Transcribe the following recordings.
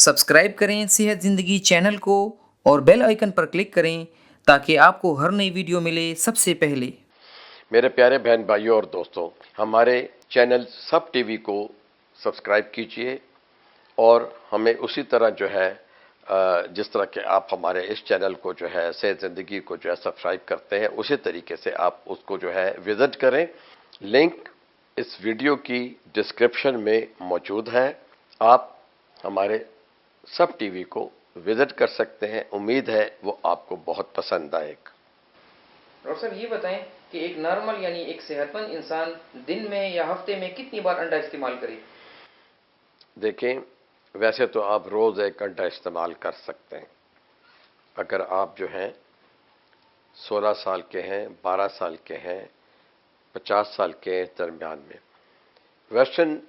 Subscribe करें सेहत ज़िंदगी चैनल को और बेल आइकन पर क्लिक करें ताकि आपको हर नई वीडियो मिले सबसे पहले। मेरे प्यारे बहन भाइयों और दोस्तों, हमारे चैनल सब टीवी को सब्सक्राइब कीजिए और हमें उसी तरह जो है जिस तरह के आप हमारे इस चैनल को जो है सेहत ज़िंदगी को जो है सब्सक्राइब करते हैं, उसी तरीके से आप उसको जो है विजिट करें। लिंक इस वीडियो की डिस्क्रिप्शन में मौजूद है। आप हमारे सब टीवी को विजिट कर सकते हैं। उम्मीद है वो आपको बहुत पसंद आएगा। डॉक्टर साहब, ये बताएं कि एक नॉर्मल यानी एक सेहतमंद इंसान दिन में या हफ्ते में कितनी बार अंडा इस्तेमाल करे? देखें, वैसे तो आप रोज़ एक अंडा इस्तेमाल कर सकते हैं। अगर आप जो हैं 16 साल के हैं, 12 साल के हैं, 50 साल के दरमियान में। वेस्टर्न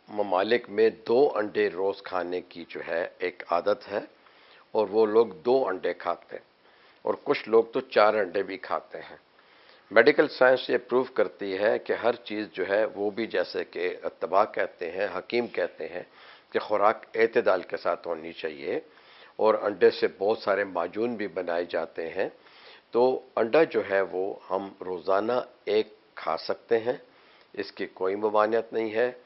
ममालिक में 2 अंडे रोज़ खाने की जो है एक आदत है और वो लोग 2 अंडे खाते हैं और कुछ लोग तो 4 अंडे भी खाते हैं। मेडिकल साइंस ये प्रूव करती है कि हर चीज़ जो है वो भी, जैसे कि अत्तबा कहते हैं, हकीम कहते हैं कि खुराक एतदाल के साथ होनी चाहिए और अंडे से बहुत सारे माजून भी बनाए जाते हैं। तो अंडा जो है वो हम रोज़ाना एक खा सकते हैं, इसकी कोई ममानियत नहीं है।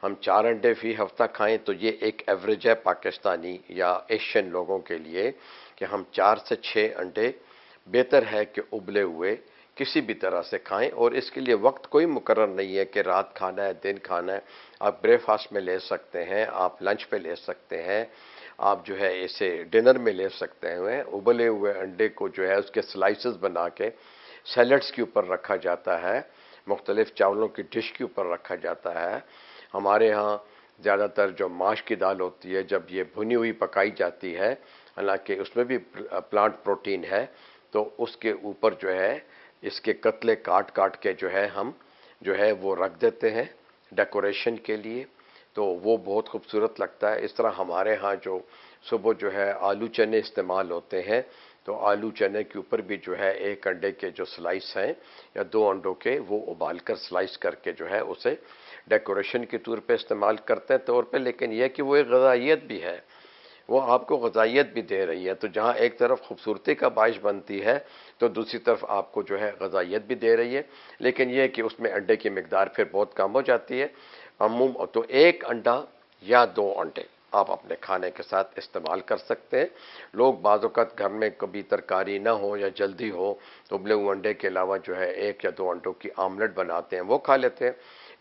हम 4 अंडे फी हफ्ता खाएं तो ये एक एवरेज है पाकिस्तानी या एशियन लोगों के लिए कि हम 4 से 6 अंडे बेहतर है कि उबले हुए किसी भी तरह से खाएं। और इसके लिए वक्त कोई मुकर्रर नहीं है कि रात खाना है, दिन खाना है। आप ब्रेकफास्ट में ले सकते हैं, आप लंच पे ले सकते हैं, आप जो है इसे डिनर में ले सकते हैं। उबले हुए अंडे को जो है उसके स्लाइसेस बना के सैलड्स के ऊपर रखा जाता है, मुख्तलिफ चावलों की डिश के ऊपर रखा जाता है। हमारे यहाँ ज़्यादातर जो माश की दाल होती है, जब ये भुनी हुई पकाई जाती है, हालांकि उसमें भी प्लांट प्रोटीन है, तो उसके ऊपर जो है इसके कतले काट काट के जो है हम जो है वो रख देते हैं डेकोरेशन के लिए, तो वो बहुत खूबसूरत लगता है। इस तरह हमारे यहाँ जो सुबह जो है आलू चने इस्तेमाल होते हैं, तो आलू चने के ऊपर भी जो है एक अंडे के जो स्लाइस हैं या 2 अंडों के, वो उबाल कर स्लाइस करके जो है उसे डेकोरेशन के तौर पे इस्तेमाल करते हैं तौर पे। लेकिन यह कि वो एक ग़िज़ाइयत भी है, वो आपको ग़िज़ाइयत भी दे रही है। तो जहाँ एक तरफ खूबसूरती का बाइश बनती है तो दूसरी तरफ आपको जो है ग़िज़ाइयत भी दे रही है। लेकिन यह कि उसमें अंडे की मिकदार फिर बहुत कम हो जाती है। तो 1 अंडा या 2 अंडे आप अपने खाने के साथ इस्तेमाल कर सकते हैं। लोग बाज़ औक़ात घर में कभी तरकारी ना हो या जल्दी हो तो उबले हुए अंडे के अलावा जो है 1 या 2 अंडों की आमलेट बनाते हैं, वो खा लेते हैं।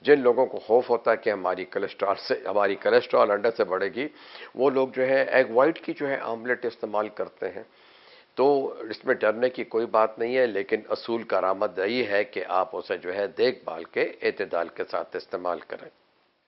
जिन लोगों को खौफ होता है कि हमारी कोलेस्ट्रॉल अंडे से बढ़ेगी, वो लोग जो है एग वाइट की जो है आमलेट इस्तेमाल करते हैं। तो इसमें डरने की कोई बात नहीं है, लेकिन असूल कारआमद यही है कि आप उसे जो है देखभाल के एतदाल के साथ इस्तेमाल करें।